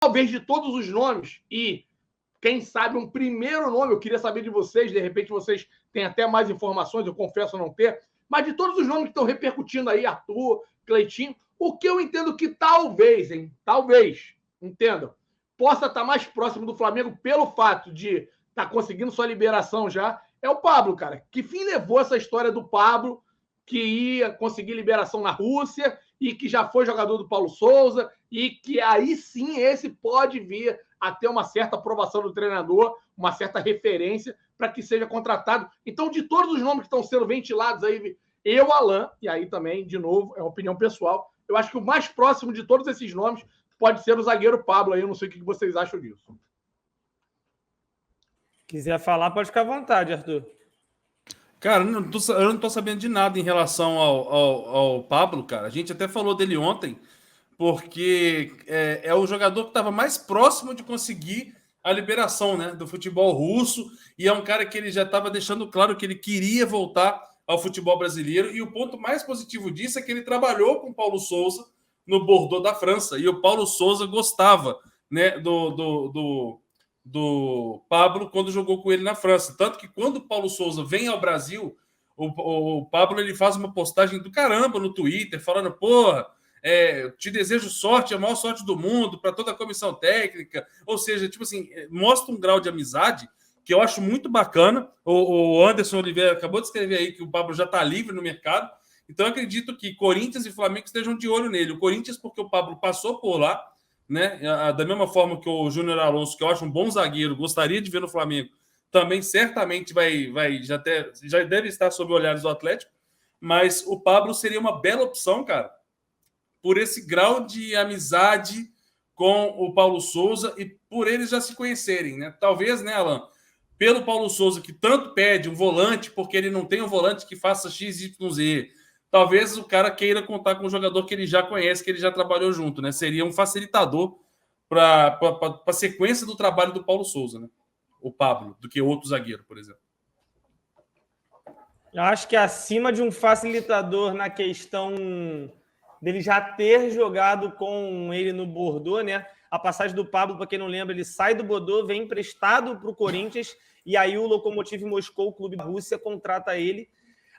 talvez de todos os nomes, e quem sabe um primeiro nome, eu queria saber de vocês, de repente vocês têm até mais informações, eu confesso não ter, mas de todos os nomes que estão repercutindo aí, Arthur, Cleitinho, o que eu entendo que talvez, entendam, possa estar mais próximo do Flamengo pelo fato de estar conseguindo sua liberação já, é o Pablo, cara. Que fim levou essa história do Pablo, que ia conseguir liberação na Rússia e que já foi jogador do Paulo Souza e que aí sim esse pode vir a ter uma certa aprovação do treinador, uma certa referência para que seja contratado. Então, de todos os nomes que estão sendo ventilados aí, eu, Alan, e aí também, de novo, é uma opinião pessoal, eu acho que o mais próximo de todos esses nomes pode ser o zagueiro Pablo aí, eu não sei o que vocês acham disso. Quiser falar, pode ficar à vontade, Arthur. Cara, eu não tô sabendo de nada em relação ao Pablo, cara. A gente até falou dele ontem, porque é o jogador que estava mais próximo de conseguir a liberação, né, do futebol russo, e é um cara que ele já estava deixando claro que ele queria voltar ao futebol brasileiro, e o ponto mais positivo disso é que ele trabalhou com o Paulo Souza no Bordeaux da França, e o Paulo Souza gostava, né, do Pablo quando jogou com ele na França. Tanto que quando o Paulo Souza vem ao Brasil, o Pablo ele faz uma postagem do caramba no Twitter, falando, porra, te desejo sorte, a maior sorte do mundo, para toda a comissão técnica. Ou seja, tipo assim, mostra um grau de amizade que eu acho muito bacana. O Anderson Oliveira acabou de escrever aí que o Pablo já está livre no mercado. Então eu acredito que Corinthians e Flamengo estejam de olho nele. O Corinthians, porque o Pablo passou por lá, né? Da mesma forma que o Júnior Alonso, que eu acho um bom zagueiro, gostaria de ver no Flamengo, também certamente já deve estar sob olhares do Atlético, mas o Pablo seria uma bela opção, cara, por esse grau de amizade com o Paulo Souza e por eles já se conhecerem, né? Talvez, né, Alan, pelo Paulo Souza, que tanto pede um volante, porque ele não tem um volante que faça XYZ, talvez o cara queira contar com um jogador que ele já conhece, que ele já trabalhou junto, né? Seria um facilitador para a sequência do trabalho do Paulo Souza, né? O Pablo, do que outro zagueiro, por exemplo. Eu acho que acima de um facilitador na questão dele já ter jogado com ele no Bordeaux, né? A passagem do Pablo, para quem não lembra, ele sai do Bordeaux, vem emprestado para o Corinthians, e aí o Lokomotiv Moscou, o clube da Rússia, contrata ele.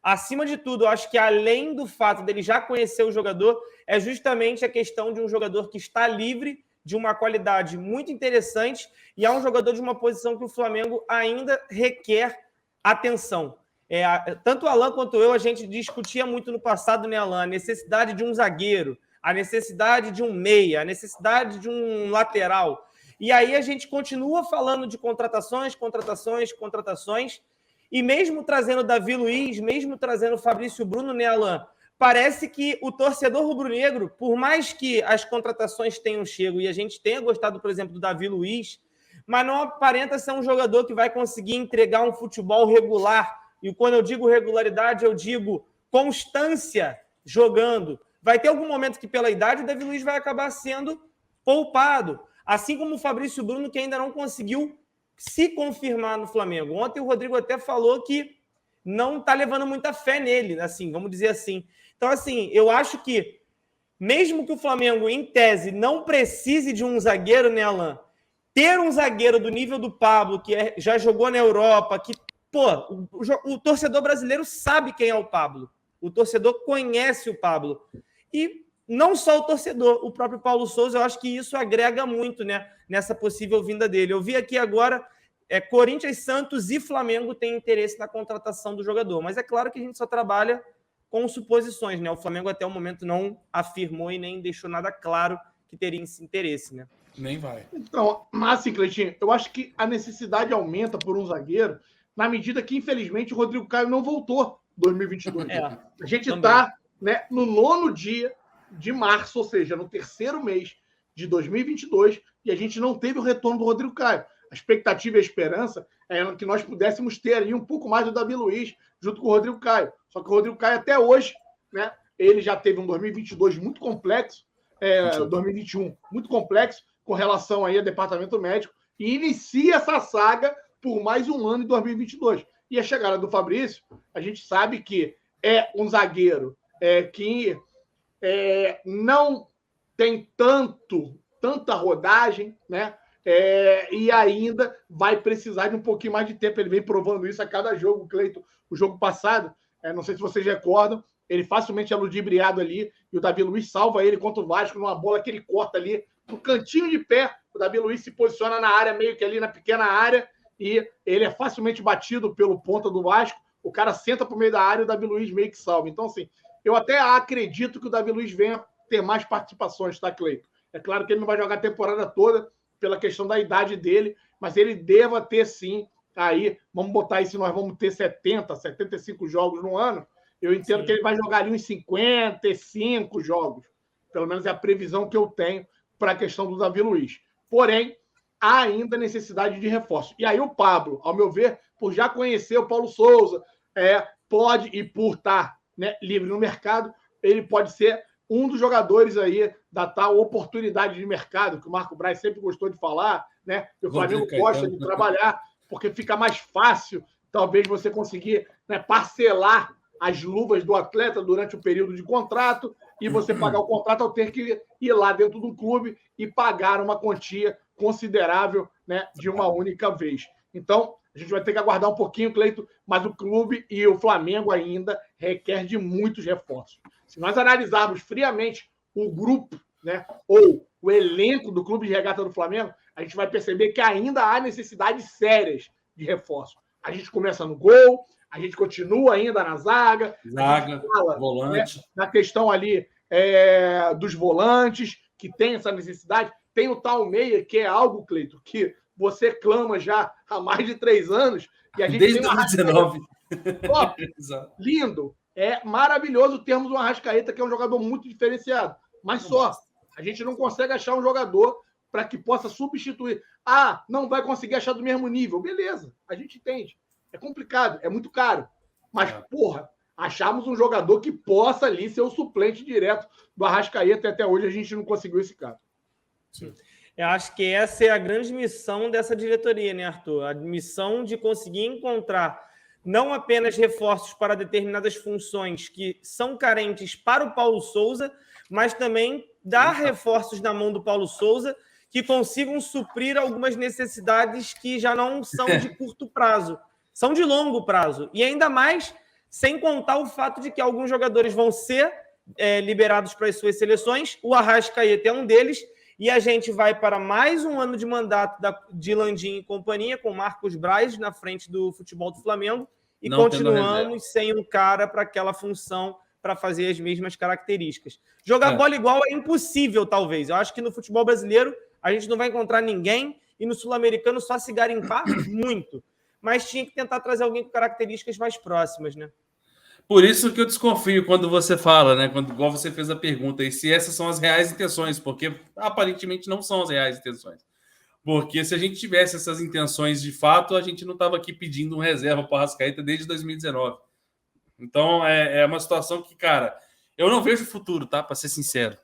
Acima de tudo, eu acho que além do fato dele já conhecer o jogador, é justamente a questão de um jogador que está livre, de uma qualidade muito interessante, e é um jogador de uma posição que o Flamengo ainda requer atenção. Tanto o Alan quanto eu, a gente discutia muito no passado, né, Alan? A necessidade de um zagueiro, a necessidade de um meia, a necessidade de um lateral. E aí a gente continua falando de contratações, e mesmo trazendo Davi Luiz, mesmo trazendo Fabrício Bruno, né, Alan? Parece que o torcedor rubro-negro, por mais que as contratações tenham chego e a gente tenha gostado, por exemplo, do Davi Luiz, mas não aparenta ser um jogador que vai conseguir entregar um futebol regular. E quando eu digo regularidade, eu digo constância jogando. Vai ter algum momento que, pela idade, o Davi Luiz vai acabar sendo poupado. Assim como o Fabrício Bruno, que ainda não conseguiu se confirmar no Flamengo. Ontem o Rodrigo até falou que não está levando muita fé nele, assim, vamos dizer assim. Então, assim, eu acho que, mesmo que o Flamengo, em tese, não precise de um zagueiro, né, Alan? Ter um zagueiro do nível do Pablo, que já jogou na Europa, que, pô, o torcedor brasileiro sabe quem é o Pablo. O torcedor conhece o Pablo. E não só o torcedor, o próprio Paulo Souza, eu acho que isso agrega muito, né, nessa possível vinda dele. Eu vi aqui agora, Corinthians, Santos e Flamengo têm interesse na contratação do jogador, mas é claro que a gente só trabalha com suposições, né? O Flamengo até o momento não afirmou e nem deixou nada claro que teria esse interesse, né? Nem vai. Então, mas assim, Cleitinho, eu acho que a necessidade aumenta por um zagueiro na medida que, infelizmente, o Rodrigo Caio não voltou em 2022. A gente está, né, no 9º dia de março, ou seja, no 3º mês de 2022, e a gente não teve o retorno do Rodrigo Caio. A expectativa e a esperança é que nós pudéssemos ter ali um pouco mais do Davi Luiz junto com o Rodrigo Caio. Só que o Rodrigo Caio, até hoje, né, ele já teve um 2022 muito complexo, 2021 muito complexo com relação aí ao departamento médico, e inicia essa saga por mais um ano em 2022. E a chegada do Fabrício, a gente sabe que é um zagueiro que não tem tanto tanta rodagem, né? E ainda vai precisar de um pouquinho mais de tempo. Ele vem provando isso a cada jogo, Cleiton. O jogo passado, não sei se vocês recordam, ele facilmente é ludibriado ali e o Davi Luiz salva ele contra o Vasco numa bola que ele corta ali no cantinho de pé. O Davi Luiz se posiciona na área, meio que ali na pequena área, e ele é facilmente batido pelo ponta do Vasco. O cara senta para o meio da área e o Davi Luiz meio que salva. Então, assim, eu até acredito que o Davi Luiz venha ter mais participações, tá, Cleiton? É claro que ele não vai jogar a temporada toda pela questão da idade dele, mas ele deva ter sim, aí, vamos botar aí se nós vamos ter 70, 75 jogos no ano, eu entendo que ele vai jogar ali uns 55 jogos, pelo menos é a previsão que eu tenho para a questão do Davi Luiz. Porém, há ainda necessidade de reforço. E aí o Pablo, ao meu ver, por já conhecer o Paulo Souza, pode, e por estar, né, livre no mercado, ele pode ser um dos jogadores aí da tal oportunidade de mercado, que o Marco Braz sempre gostou de falar, né? E o Flamengo gosta de trabalhar, porque fica mais fácil, talvez, você conseguir, né, parcelar as luvas do atleta durante o período de contrato e você pagar o contrato ao ter que ir lá dentro do clube e pagar uma quantia considerável, né, de uma única vez. Então, a gente vai ter que aguardar um pouquinho, Cleiton, mas o clube e o Flamengo ainda requer de muitos reforços. Se nós analisarmos friamente o grupo, né, ou o elenco do Clube de Regata do Flamengo, a gente vai perceber que ainda há necessidades sérias de reforço. A gente começa no gol, a gente continua ainda na zaga, fala, volante. Né, na questão ali dos volantes, que tem essa necessidade. Tem o tal meia, que é algo, Cleiton, que você clama já há mais de 3 anos. E a gente desde 2019. Lindo. É maravilhoso termos um Arrascaeta, que é um jogador muito diferenciado. Mas só, a gente não consegue achar um jogador para que possa substituir. Não vai conseguir achar do mesmo nível. Beleza, a gente entende. É complicado, é muito caro. Mas, achamos um jogador que possa ali ser o suplente direto do Arrascaeta, e até hoje a gente não conseguiu esse cara. Sim. Eu acho que essa é a grande missão dessa diretoria, né, Arthur? A missão de conseguir encontrar não apenas reforços para determinadas funções que são carentes para o Paulo Souza, mas também dar reforços na mão do Paulo Souza que consigam suprir algumas necessidades que já não são de curto prazo, são de longo prazo. E ainda mais, sem contar o fato de que alguns jogadores vão ser liberados para as suas seleções, o Arrascaeta é um deles, e a gente vai para mais um ano de mandato de Landim e companhia, com Marcos Braz na frente do futebol do Flamengo, e continuamos sem um cara para aquela função, para fazer as mesmas características. Jogar bola igual é impossível, talvez. Eu acho que no futebol brasileiro a gente não vai encontrar ninguém, e no sul-americano só se garimpar muito. Mas tinha que tentar trazer alguém com características mais próximas, né? Por isso que eu desconfio quando você fala, né? Igual você fez a pergunta, e se essas são as reais intenções, porque aparentemente não são as reais intenções. Porque se a gente tivesse essas intenções de fato, a gente não estava aqui pedindo um reserva para o Arrascaeta desde 2019. Então é uma situação que, cara, eu não vejo futuro, tá? Para ser sincero.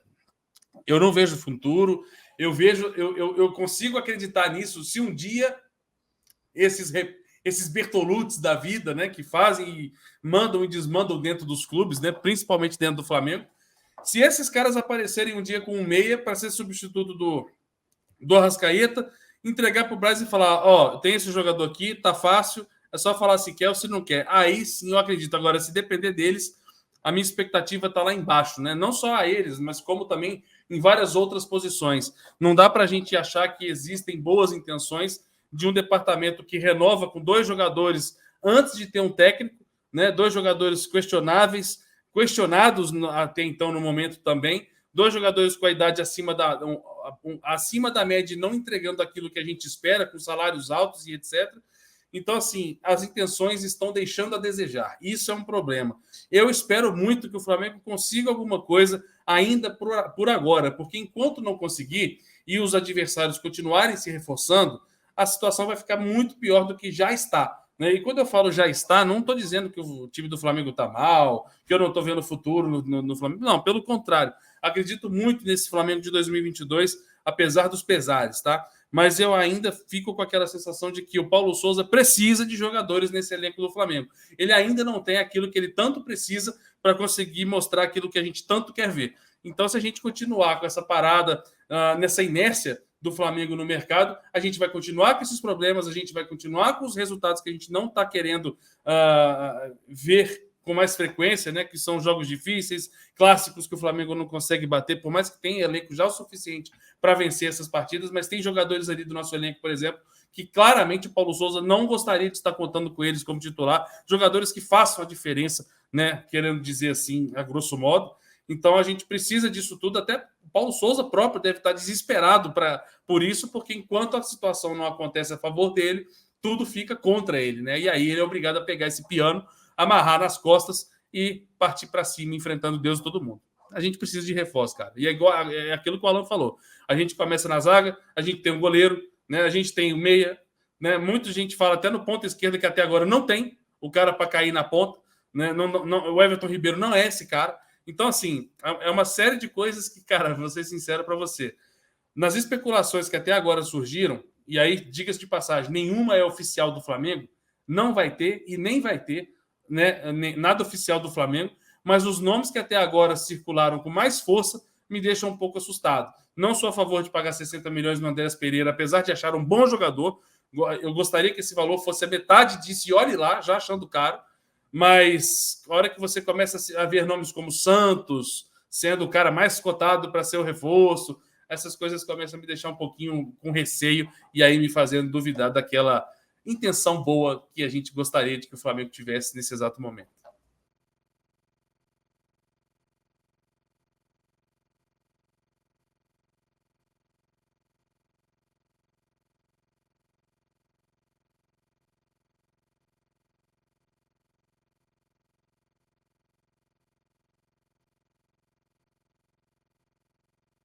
Eu não vejo futuro. Eu consigo acreditar nisso se um dia esses Bertolucci's da vida, né, que fazem e mandam e desmandam dentro dos clubes, né, principalmente dentro do Flamengo, se esses caras aparecerem um dia com um meia para ser substituto do Arrascaeta, entregar para o Braz e falar, tem esse jogador aqui, tá fácil, é só falar se quer ou se não quer. Aí sim eu acredito. Agora, se depender deles, a minha expectativa está lá embaixo, né? Não só a eles, mas como também em várias outras posições. Não dá para a gente achar que existem boas intenções de um departamento que renova com 2 jogadores antes de ter um técnico, né? 2 jogadores questionados até então no momento também, 2 jogadores com a idade acima da média e não entregando aquilo que a gente espera, com salários altos e etc. Então, assim, as intenções estão deixando a desejar. Isso é um problema. Eu espero muito que o Flamengo consiga alguma coisa ainda por agora, porque enquanto não conseguir e os adversários continuarem se reforçando, a situação vai ficar muito pior do que já está. Né? E quando eu falo já está, não estou dizendo que o time do Flamengo está mal, que eu não estou vendo futuro no Flamengo. Não, pelo contrário. Acredito muito nesse Flamengo de 2022, apesar dos pesares, tá? Mas eu ainda fico com aquela sensação de que o Paulo Souza precisa de jogadores nesse elenco do Flamengo. Ele ainda não tem aquilo que ele tanto precisa para conseguir mostrar aquilo que a gente tanto quer ver. Então, se a gente continuar com essa parada nessa inércia do Flamengo no mercado, a gente vai continuar com esses problemas, a gente vai continuar com os resultados que a gente não está querendo ver com mais frequência, né? Que são jogos difíceis, clássicos que o Flamengo não consegue bater, por mais que tenha elenco já o suficiente para vencer essas partidas, mas tem jogadores ali do nosso elenco, por exemplo, que claramente o Paulo Souza não gostaria de estar contando com eles como titular, jogadores que façam a diferença, né? Querendo dizer assim, a grosso modo. Então a gente precisa disso tudo, até o Paulo Souza próprio deve estar desesperado por isso, porque enquanto a situação não acontece a favor dele, tudo fica contra ele, né? E aí ele é obrigado a pegar esse piano, amarrar nas costas e partir para cima, enfrentando Deus e todo mundo. A gente precisa de reforço, cara. E é aquilo que o Alan falou. A gente começa na zaga, a gente tem um goleiro, né? A gente tem o meia, né? Muita gente fala até no ponta esquerda que até agora não tem o cara para cair na ponta, né? O Everton Ribeiro não é esse cara. Então, assim, é uma série de coisas que, cara, vou ser sincero para você. Nas especulações que até agora surgiram, e aí, diga-se de passagem, nenhuma é oficial do Flamengo, não vai ter e nem vai ter, né, nada oficial do Flamengo, mas os nomes que até agora circularam com mais força me deixam um pouco assustado. Não sou a favor de pagar 60 milhões no Andreas Pereira, apesar de achar um bom jogador. Eu gostaria que esse valor fosse a metade disso, e olhe lá, já achando caro. Mas a hora que você começa a ver nomes como Santos, sendo o cara mais cotado para ser o reforço, essas coisas começam a me deixar um pouquinho com receio e aí me fazendo duvidar daquela intenção boa que a gente gostaria de que o Flamengo tivesse nesse exato momento.